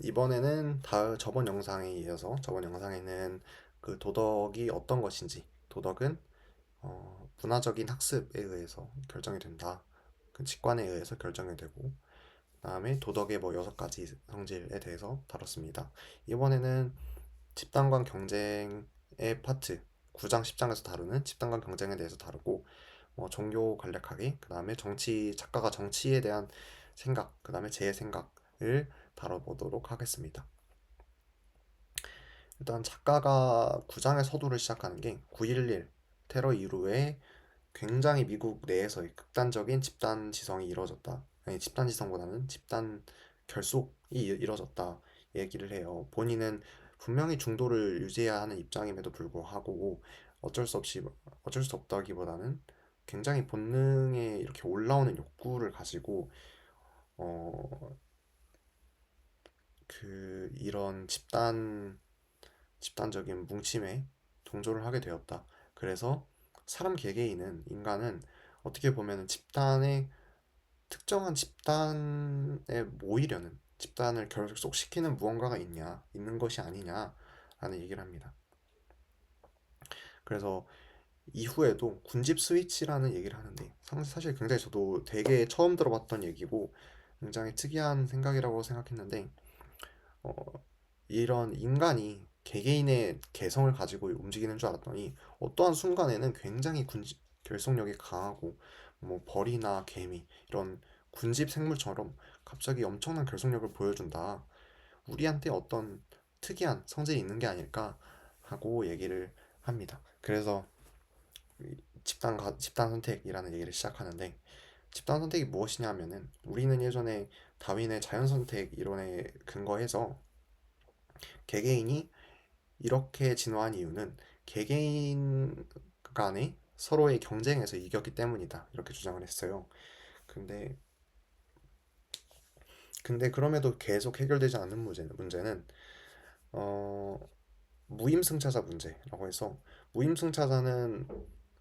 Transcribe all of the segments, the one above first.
이번에는 저번 영상에 이어서 저번 영상에는 그 도덕이 어떤 것인지, 도덕은 문화적인 학습에 의해서 결정이 된다. 그 직관에 의해서 결정이 되고, 그다음에 도덕의 뭐 6가지 성질에 대해서 다뤘습니다. 이번에는 집단 간 경쟁의 파트 9장 10장에서 다루는 집단 간 경쟁에 대해서 다루고, 종교 간략하게, 그다음에 작가가 정치에 대한 생각, 그다음에 제 생각을 다뤄보도록 하겠습니다. 일단 작가가 9장의 서두를 시작하는 게 9.11 테러 이후에 굉장히 미국 내에서의 극단적인 집단 지성이 이루어졌다. 아니, 집단 지성보다는 집단 결속이 이루어졌다 얘기를 해요. 본인은 분명히 중도를 유지해야 하는 입장임에도 불구하고 어쩔 수 없이 어쩔 수 없다기보다는 굉장히 본능에 이렇게 올라오는 욕구를 가지고 어, 이런 집단적인 뭉침에 동조를 하게 되었다. 그래서 사람 개개인은 인간은 어떻게 보면 특정한 집단에 모이려는 집단을 결속시키는 무언가가 있는 것이 아니냐라는 얘기를 합니다. 그래서 이후에도 군집 스위치라는 얘기를 하는데 사실 굉장히 저도 되게 처음 들어봤던 얘기고 굉장히 특이한 생각이라고 생각했는데 어, 이런 인간이 개개인의 개성을 가지고 움직이는 줄 알았더니 어떠한 순간에는 굉장히 결속력이 강하고 뭐 벌이나 개미 이런 군집 생물처럼 갑자기 엄청난 결속력을 보여준다. 우리한테 어떤 특이한 성질이 있는 게 아닐까 하고 얘기를 합니다. 그래서 집단 선택이라는 얘기를 시작하는데 집단 선택이 무엇이냐면은 우리는 예전에 다윈의 자연 선택 이론에 근거해서 개개인이 이렇게 진화한 이유는 개개인 간의 서로의 경쟁에서 이겼기 때문이다. 이렇게 주장을 했어요. 근데 그럼에도 계속 해결되지 않는 문제는 어, 무임승차자 문제라고 해서 무임승차자는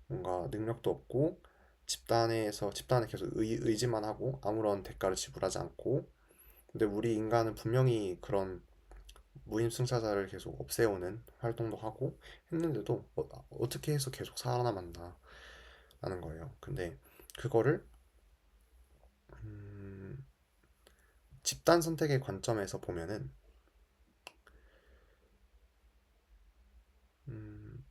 뭔가 능력도 없고 집단에 계속 의지만 하고 아무런 대가를 지불하지 않고 근데 우리 인간은 분명히 그런 무임승차자를 계속 없애오는 활동도 하고 했는데도 떻게 해서 계속 살아남았나 라는 거예요. 근데 그거를 음, 집단 선택의 관점에서 보면은 음,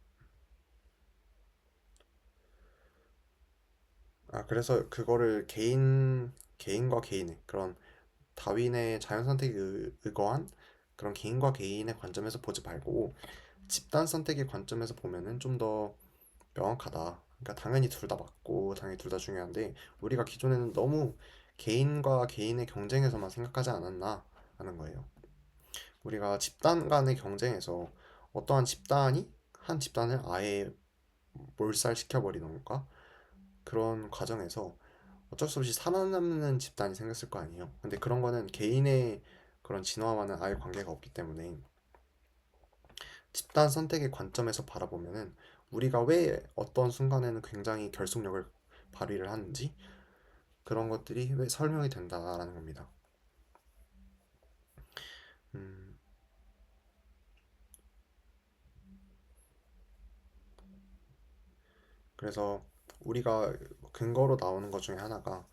그래서 그거를 개인과 개인의 그런 다윈의 자연 선택에 의거한 그런 개인과 개인의 관점에서 보지 말고 집단 선택의 관점에서 보면은 좀 더 명확하다. 그러니까 당연히 둘 다 맞고 당연히 둘 다 중요한데 우리가 기존에는 너무 개인과 개인의 경쟁에서만 생각하지 않았나 하는 거예요. 우리가 집단 간의 경쟁에서 어떠한 집단이 한 집단을 아예 몰살시켜버리던가 그런 과정에서 어쩔 수 없이 살아남는 집단이 생겼을 거 아니에요. 근데 그런 거는 개인의 그런 진화와는 아예 관계가 없기 때문에 집단 선택의 관점에서 바라보면은 우리가 왜 어떤 순간에는 굉장히 결속력을 발휘를 하는지 그런 것들이 왜 설명이 된다라는 겁니다. 음, 그래서 우리가 근거로 나오는 것 중에 하나가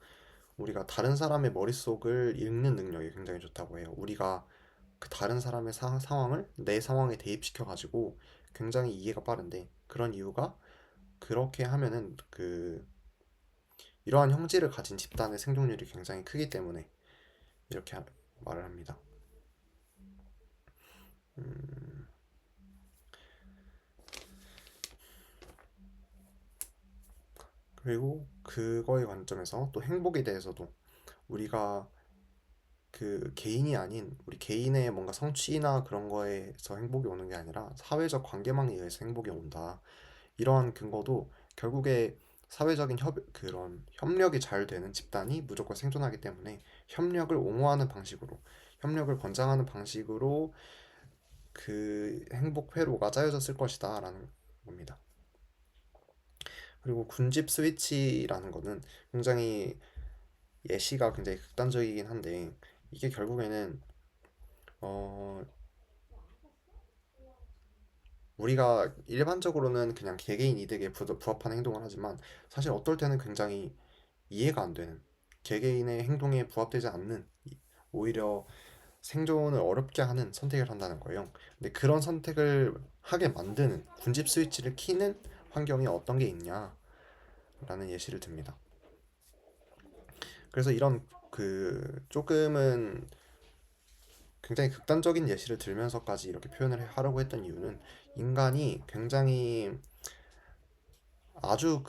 우리가 다른 사람의 머릿속을 읽는 능력이 굉장히 좋다고 해요. 우리가 그 다른 사람의 상황을 내 상황에 대입시켜 가지고 굉장히 이해가 빠른데 그런 이유가 그렇게 하면은 이러한 형질을 가진 집단의 생존율이 굉장히 크기 때문에 이렇게 말을 합니다. 그리고 그거의 관점에서 또 행복에 대해서도 우리가 그 개인이 아닌 우리 개인의 뭔가 성취나 그런 거에서 행복이 오는 게 아니라 사회적 관계망에 의해서 행복이 온다. 이러한 근거도 결국에 그런 협력이 잘 되는 집단이 무조건 생존하기 때문에 협력을 옹호하는 방식으로 협력을 권장하는 방식으로 그 행복 회로가 짜여졌을 것이다라는 겁니다. 그리고 군집 스위치라는 거는 굉장히 예시가 굉장히 극단적이긴 한데 이게 결국에는 어, 우리가 일반적으로는 그냥 개개인 이득에 부합하는 행동을 하지만 사실 어떨 때는 굉장히 이해가 안 되는 개개인의 행동에 부합되지 않는 오히려 생존을 어렵게 하는 선택을 한다는 거예요. 근데 그런 선택을 하게 만드는 군집 스위치를 키는 환경이 어떤 게 있냐라는 예시를 듭니다. 그래서 이런 조금은 굉장히 극단적인 예시를 들면서까지 이렇게 표현을 하려고 했던 이유는 인간이 굉장히 아주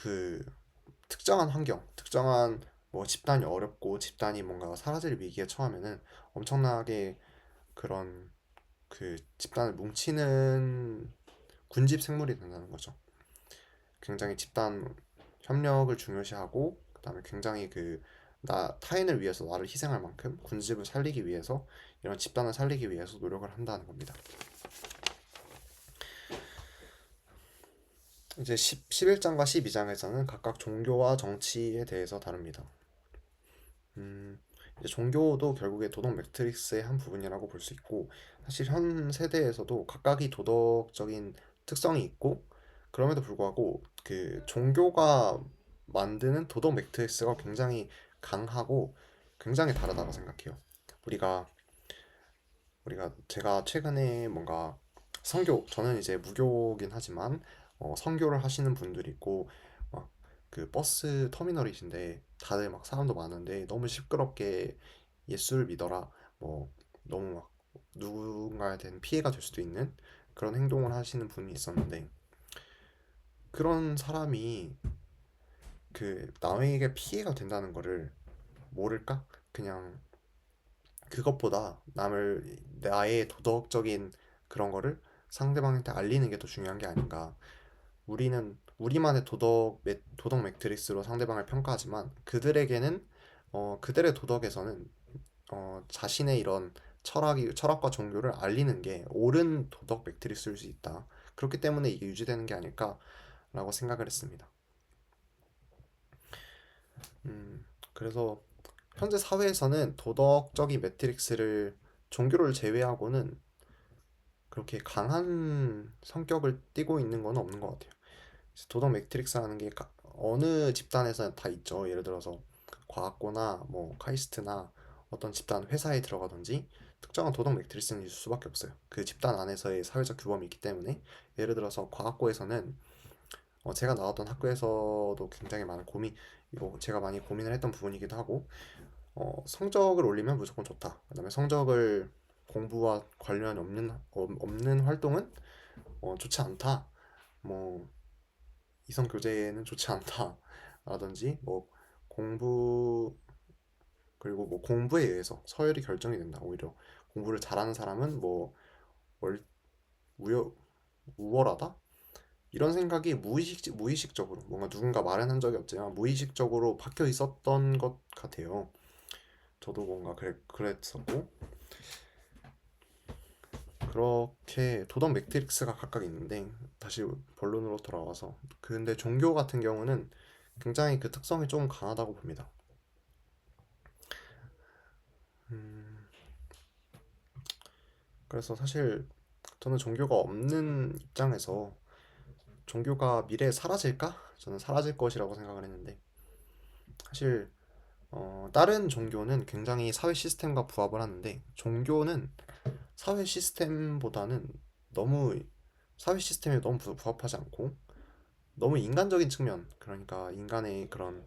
특정한 환경, 특정한 뭐 집단이 어렵고 집단이 뭔가 사라질 위기에 처하면은 엄청나게 그런 집단을 뭉치는 군집 생물이 된다는 거죠. 굉장히 집단 협력을 중요시하고 그다음에 굉장히 나 타인을 위해서 나를 희생할 만큼 군집을 살리기 위해서 이런 집단을 살리기 위해서 노력을 한다는 겁니다. 이제 11장과 12장에서는 각각 종교와 정치에 대해서 다룹니다. 이제 종교도 결국에 도덕 매트릭스의 한 부분이라고 볼 수 있고 사실 현 세대에서도 각각이 도덕적인 특성이 있고 그럼에도 불구하고 종교가 만드는 도덕 매트릭스가 굉장히 강하고 굉장히 다르다고 생각해요. 우리가 제가 최근에 뭔가 저는 이제 무교긴 하지만 선교를 하시는 분들이 있고 막 버스 터미널이신데 다들 막 사람도 많은데 너무 시끄럽게 예수를 믿어라 뭐 너무 막 누군가에 대한 피해가 될 수도 있는 그런 행동을 하시는 분이 있었는데 그런 사람이 남에게 피해가 된다는 거를 모를까? 그냥 그것보다 나의 도덕적인 그런 거를 상대방한테 알리는 게 더 중요한 게 아닌가. 우리는 우리만의 도덕 매트릭스로 상대방을 평가하지만 그들의 도덕에서는 자신의 이런 철학과 종교를 알리는 게 옳은 도덕 매트릭스일 수 있다. 그렇기 때문에 이게 유지되는 게 아닐까라고 생각을 했습니다. 그래서 현재 사회에서는 도덕적인 매트릭스를 종교를 제외하고는 그렇게 강한 성격을 띠고 있는 건 없는 것 같아요. 도덕 매트릭스라는 게 어느 집단에서 다 있죠. 예를 들어서 과학고나 뭐 카이스트나 어떤 집단 회사에 들어가든지 특정한 도덕 매트릭스는 있을 수밖에 없어요. 그 집단 안에서의 사회적 규범이 있기 때문에 예를 들어서 과학고에서는 제가 나왔던 학교에서도 굉장히 이거 제가 많이 고민을 했던 부분이기도 하고 성적을 올리면 무조건 좋다. 그다음에 성적을 공부와 관련이 없는 활동은 좋지 않다. 뭐 이성 교제는 좋지 않다라든지 뭐 공부 그리고 뭐 공부에 의해서 서열이 결정이 된다. 오히려 공부를 잘하는 사람은 뭐 월, 우여, 우월하다? 이런 생각이 무의식적으로 뭔가 누군가 말은 한 적이 없지만 무의식적으로 박혀 있었던 것 같아요. 저도 뭔가 그랬었고 그렇게 도덕 매트릭스가 각각 있는데 다시 본론으로 돌아와서 근데 종교 같은 경우는 굉장히 그 특성이 좀 강하다고 봅니다. 음, 그래서 사실 저는 종교가 없는 입장에서 종교가 미래에 사라질까? 저는 사라질 것이라고 생각을 했는데 사실 다른 종교는 굉장히 사회 시스템과 부합을 하는데 종교는 사회 시스템보다는 너무 사회 시스템에 너무 부합하지 않고 너무 인간적인 측면 그러니까 인간의 그런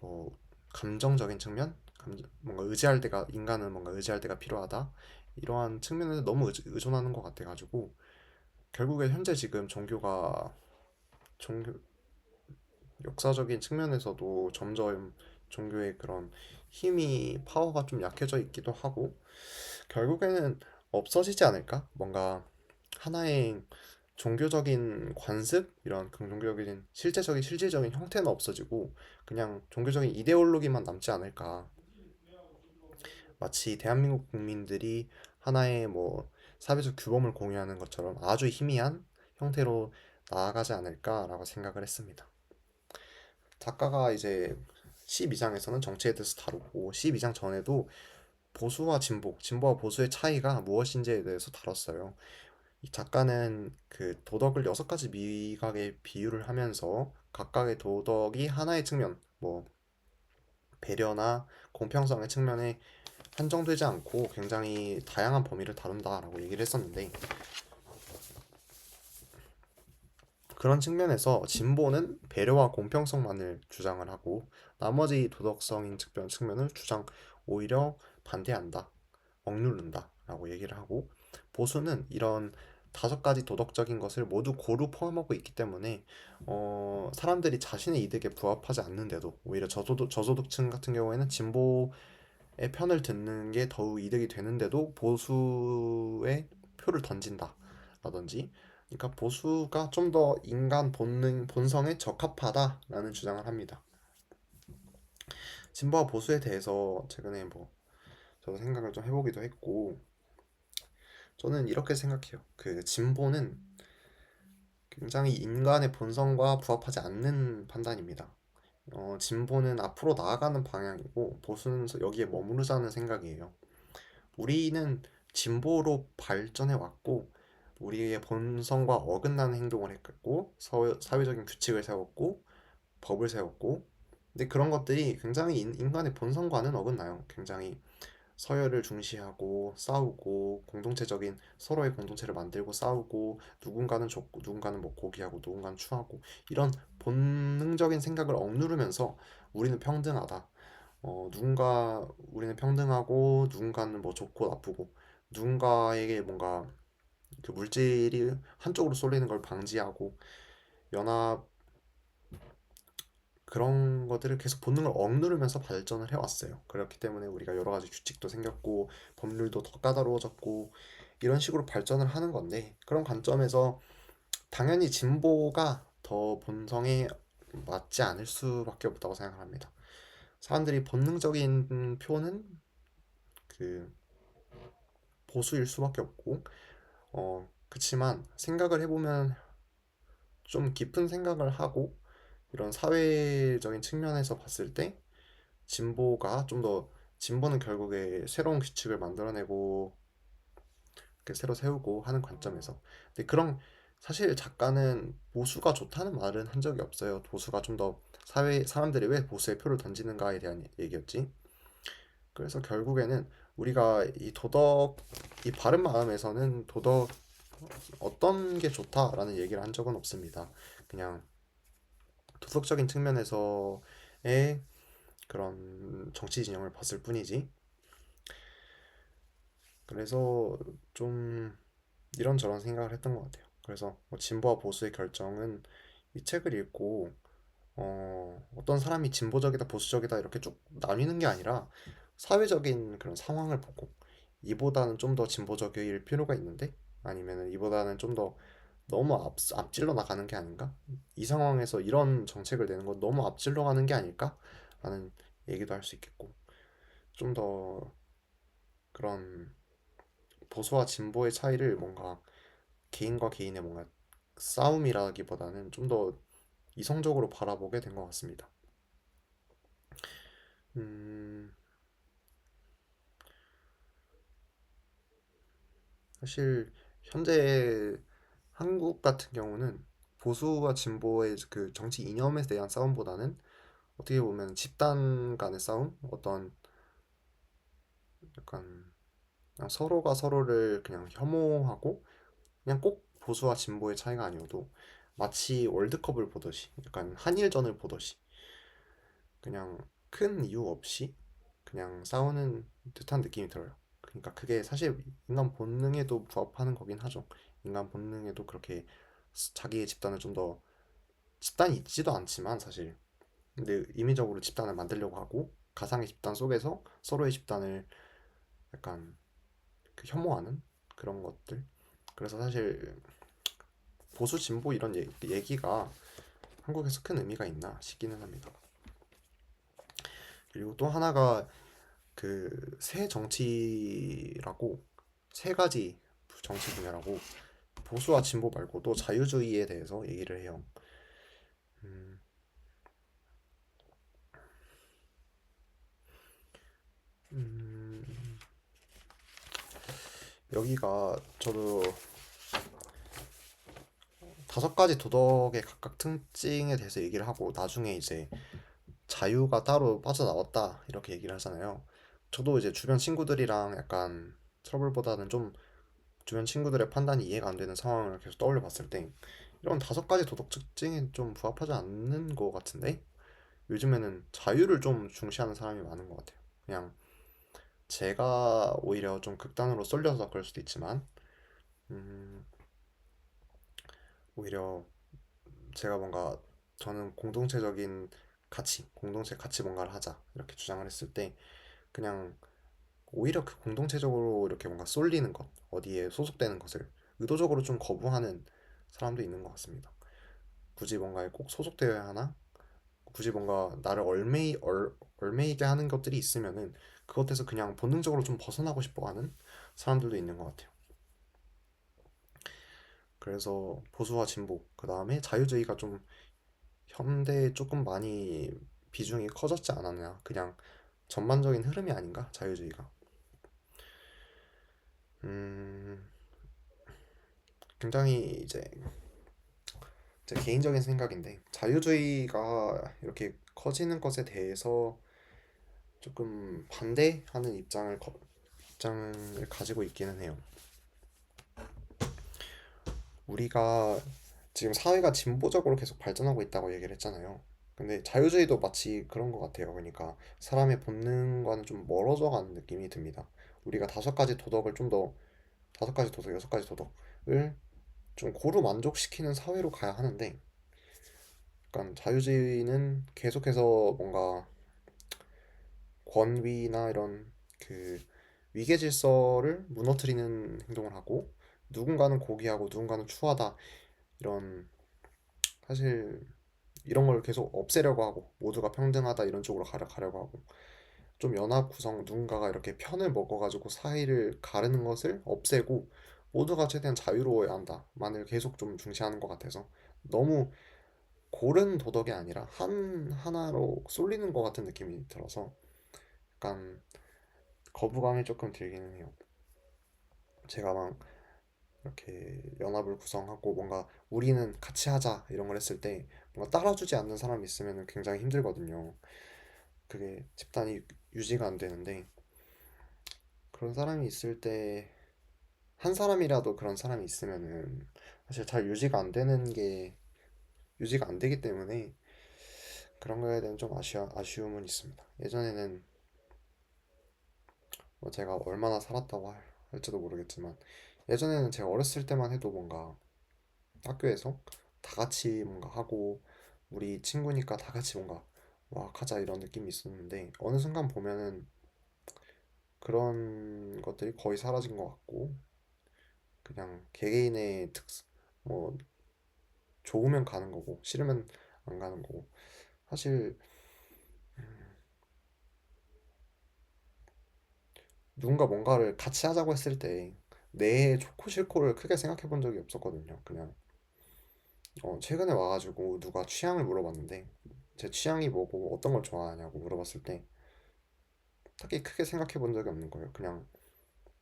뭐 감정적인 측면 뭔가 인간은 뭔가 의지할 때가 필요하다 이러한 측면에서 너무 의존하는 것 같아가지고 결국에 현재 지금 종교 역사적인 측면에서도 점점 종교의 그런 파워가 좀 약해져 있기도 하고 결국에는 없어지지 않을까? 뭔가 하나의 종교적인 관습 이런 종교적인 실질적인 형태는 없어지고 그냥 종교적인 이데올로기만 남지 않을까. 마치 대한민국 국민들이 하나의 뭐 사회적 규범을 공유하는 것처럼 아주 희미한 형태로 나아가지 않을까라고 생각을 했습니다. 작가가 이제 12장에서는 정치에 대해서 다루고 12장 전에도 보수와 진보, 진보와 보수의 차이가 무엇인지에 대해서 다뤘어요. 이 작가는 그 도덕을 여섯 가지 미각에 비유를 하면서 각각의 도덕이 하나의 측면, 뭐 배려나 공평성의 측면에 한정되지 않고 굉장히 다양한 범위를 다룬다라고 얘기를 했었는데, 그런 측면에서 진보는 배려와 공평성만을 주장을 하고 나머지 도덕성인 측면을 오히려 반대한다, 억누른다라고 얘기를 하고, 보수는 이런 다섯 가지 도덕적인 것을 모두 고루 포함하고 있기 때문에 사람들이 자신의 이득에 부합하지 않는데도 오히려 저소득층 같은 경우에는 진보의 편을 듣는 게 더욱 이득이 되는데도 보수의 표를 던진다라든지, 그러니까 보수가 좀 더 인간 본성에 적합하다라는 주장을 합니다. 진보와 보수에 대해서 최근에 뭐 저도 생각을 좀 해보기도 했고, 저는 이렇게 생각해요. 그 진보는 굉장히 인간의 본성과 부합하지 않는 판단입니다. 진보는 앞으로 나아가는 방향이고 보수는 여기에 머무르자는 생각이에요. 우리는 진보로 발전해 왔고 우리의 본성과 어긋나는 행동을 했고 사회적인 규칙을 세웠고 법을 세웠고, 근데 그런 것들이 굉장히 인간의 본성과는 어긋나요. 굉장히 서열을 중시하고 싸우고 공동체적인 서로의 공동체를 만들고 싸우고, 누군가는 좁고 누군가는 뭐 고귀하고 누군가는 추하고, 이런 본능적인 생각을 억누르면서 우리는 평등하다, 우리는 평등하고 누군가는 뭐 좋고 나쁘고, 누군가에게 뭔가 그 물질이 한쪽으로 쏠리는 걸 방지하고 연합, 그런 것들을 계속 본능을 억누르면서 발전을 해왔어요. 그렇기 때문에 우리가 여러 가지 규칙도 생겼고 법률도 더 까다로워졌고 이런 식으로 발전을 하는 건데, 그런 관점에서 당연히 진보가 더 본성에 맞지 않을 수밖에 없다고 생각합니다. 사람들이 본능적인 표는 그 보수일 수밖에 없고, 그치만 생각을 해보면 좀 깊은 생각을 하고 이런 사회적인 측면에서 봤을 때 진보가 좀 더, 진보는 결국에 새로운 규칙을 만들어내고 새로 세우고 하는 관점에서, 근데 그런, 사실 작가는 보수가 좋다는 말은 한 적이 없어요. 보수가 좀 더, 사람들이 왜 보수의 표를 던지는가에 대한 얘기였지. 그래서 결국에는 우리가 이 바른 마음에서는 도덕 어떤 게 좋다라는 얘기를 한 적은 없습니다. 그냥 도덕적인 측면에서의 그런 정치 진영을 봤을 뿐이지. 그래서 좀 이런저런 생각을 했던 것 같아요. 그래서 뭐 진보와 보수의 결정은 이 책을 읽고 어떤 사람이 진보적이다 보수적이다 이렇게 쭉 나뉘는 게 아니라 사회적인 그런 상황을 보고 이보다는 좀 더 진보적일 필요가 있는데, 아니면은 이보다는 좀 더 너무 앞질러 나가는 게 아닌가? 이 상황에서 이런 정책을 내는 건 너무 앞질러 가는 게 아닐까? 라는 얘기도 할 수 있겠고, 좀 더 그런 보수와 진보의 차이를 뭔가 개인과 개인의 뭔가 싸움이라기보다는 좀 더 이성적으로 바라보게 된 것 같습니다. 음, 사실 현재 한국 같은 경우는 보수와 진보의 그 정치 이념에 대한 싸움보다는 어떻게 보면 집단 간의 싸움, 어떤 약간 그냥 서로가 서로를 그냥 혐오하고, 그냥 꼭 보수와 진보의 차이가 아니어도 마치 월드컵을 보듯이, 약간 한일전을 보듯이 그냥 큰 이유 없이 그냥 싸우는 듯한 느낌이 들어요. 그러니까 그게 사실 인간 본능에도 부합하는 거긴 하죠. 인간 본능에도 그렇게 자기의 집단을 좀 더, 집단이 있지도 않지만 사실, 근데 임의적으로 집단을 만들려고 하고 가상의 집단 속에서 서로의 집단을 약간 그 혐오하는 그런 것들. 그래서 사실 보수 진보 이런 얘기가 한국에서 큰 의미가 있나 싶기는 합니다. 그리고 또 하나가 그 새 정치라고, 세 가지 정치 분야라고, 보수와 진보 말고도 자유주의에 대해서 얘기를 해요. 음, 음, 여기가 저도 5가지 도덕의 각각 특징에 대해서 얘기를 하고 나중에 이제 자유가 따로 빠져나왔다 이렇게 얘기를 하잖아요. 저도 이제 주변 친구들이랑 약간 트러블보다는 좀 주변 친구들의 판단이 이해가 안 되는 상황을 계속 떠올려 봤을 때 이런 5가지 도덕 특징에 좀 부합하지 않는 것 같은데 요즘에는 자유를 좀 중시하는 사람이 많은 것 같아요. 그냥 제가 오히려 좀 극단으로 쏠려서 그럴 수도 있지만 음, 오히려 제가 뭔가 저는 공동체적인 가치, 공동체 가치 뭔가를 하자 이렇게 주장을 했을 때 그냥 오히려 그 공동체적으로 이렇게 뭔가 쏠리는 것, 어디에 소속되는 것을 의도적으로 좀 거부하는 사람도 있는 것 같습니다. 굳이 뭔가에 꼭 소속되어야 하나? 굳이 뭔가 나를 얼매이게 하는 것들이 있으면은 그것에서 그냥 본능적으로 좀 벗어나고 싶어 하는 사람들도 있는 것 같아요. 그래서 보수와 진보, 그 다음에 자유주의가 좀 현대에 조금 많이 비중이 커졌지 않았냐. 그냥 전반적인 흐름이 아닌가? 자유주의가. 음, 굉장히 이제 제 개인적인 생각인데 자유주의가 이렇게 커지는 것에 대해서 조금 반대하는 입장을 가지고 있기는 해요. 우리가 지금 사회가 진보적으로 계속 발전하고 있다고 얘기를 했잖아요. 근데 자유주의도 마치 그런 것 같아요. 그러니까 사람의 본능과는 좀 멀어져 가는 느낌이 듭니다. 우리가 5가지 도덕을 좀 더, 5가지 도덕, 6가지 도덕을 좀 고루 만족시키는 사회로 가야 하는데, 약간 자유주의는 계속해서 뭔가 권위나 이런 그 위계 질서를 무너뜨리는 행동을 하고, 누군가는 고귀하고 누군가는 추하다. 이런 사실 이런 걸 계속 없애려고 하고 모두가 평등하다 이런 쪽으로 가려고 하고 좀 연합 구성 누군가가 이렇게 편을 먹어가지고 사이를 가르는 것을 없애고 모두가 최대한 자유로워야 한다만을 계속 좀 중시하는 것 같아서 너무 고른 도덕이 아니라 하나로 쏠리는 것 같은 느낌이 들어서 약간 거부감이 조금 들기는 해요. 제가 막 이렇게 연합을 구성하고 뭔가 우리는 같이 하자 이런 걸 했을 때 뭔가 따라주지 않는 사람이 있으면 굉장히 힘들거든요. 그게 집단이 유지가 안 되는데 그런 사람이 있을 때 한 사람이라도 그런 사람이 있으면은 사실 잘 유지가 안 되기 때문에 그런 거에 대한 좀 아쉬움은 있습니다. 예전에는 뭐 제가 얼마나 살았다고 할지도 모르겠지만 예전에는 제가 어렸을 때만 해도 뭔가 학교에서 다 같이 뭔가 하고 우리 친구니까 다 같이 뭔가 와 가자 이런 느낌이 있었는데 어느 순간 보면은 그런 것들이 거의 사라진 것 같고 그냥 개개인의 뭐 좋으면 가는 거고 싫으면 안 가는 거고 사실 누군가 뭔가를 같이 하자고 했을 때 내 좋고 싫고를 크게 생각해 본 적이 없었거든요. 그냥 최근에 와가지고 누가 취향을 물어봤는데 제 취향이 뭐고 어떤 걸 좋아하냐고 물어봤을 때 딱히 크게 생각해 본 적이 없는 거예요. 그냥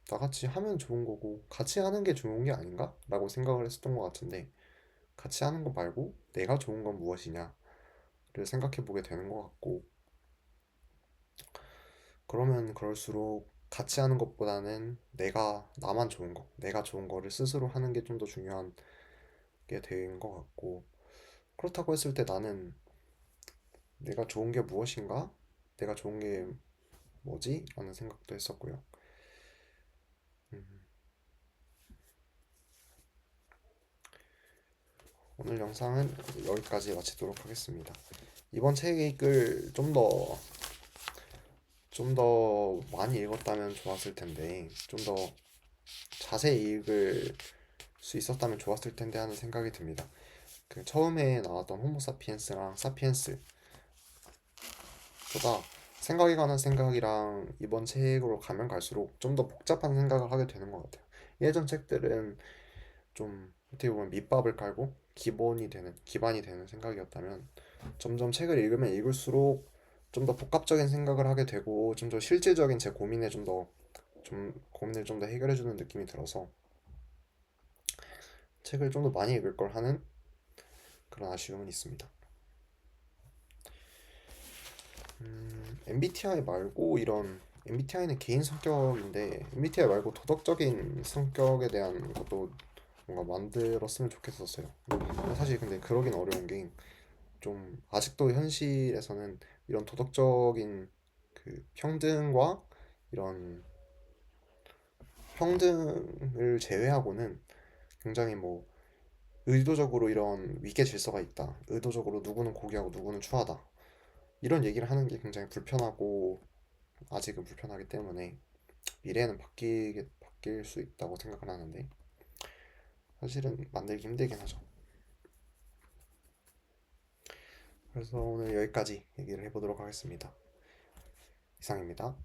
다 같이 하면 좋은 거고 같이 하는 게 좋은 게 아닌가? 라고 생각을 했었던 것 같은데 같이 하는 거 말고 내가 좋은 건 무엇이냐를 생각해 보게 되는 것 같고 그러면 그럴수록 같이 하는 것보다는 나만 좋은 거, 내가 좋은 거를 스스로 하는 게 좀 더 중요한 게 된 것 같고 그렇다고 했을 때 나는 내가 좋은 게 무엇인가? 내가 좋은 게 뭐지? 라는 생각도 했었고요. 음, 오늘 영상은 여기까지 마치도록 하겠습니다. 이번 책을 좀 더 많이 읽었다면 좋았을 텐데, 좀 더 자세히 읽을 수 있었다면 좋았을 텐데 하는 생각이 듭니다. 그 처음에 나왔던 호모사피엔스랑 사피엔스보다 생각이 가는 생각이랑 이번 책으로 가면 갈수록 좀 더 복잡한 생각을 하게 되는 것 같아요. 예전 책들은 좀 어떻게 보면 밑밥을 깔고 기반이 되는 생각이었다면 점점 책을 읽으면 읽을수록 좀 더 복합적인 생각을 하게 되고 좀 더 실질적인 제 고민에 좀 더 좀 고민을 좀 더 해결해주는 느낌이 들어서 책을 좀 더 많이 읽을 걸 하는 그런 아쉬움은 있습니다. MBTI 말고 이런 MBTI는 개인 성격인데 MBTI 말고 도덕적인 성격에 대한 것도 뭔가 만들었으면 좋겠었어요. 사실 근데 그러긴 어려운 게 좀 아직도 현실에서는 이런 도덕적인 그 평등과 이런 평등을 제외하고는 굉장히 뭐 의도적으로 이런 위계 질서가 있다. 의도적으로 누구는 고귀하고 누구는 추하다. 이런 얘기를 하는 게 굉장히 불편하고 아직은 불편하기 때문에 미래에는 바뀔 수 있다고 생각을 하는데 사실은 만들기 힘들긴 하죠. 그래서 오늘 여기까지 얘기를 해보도록 하겠습니다. 이상입니다.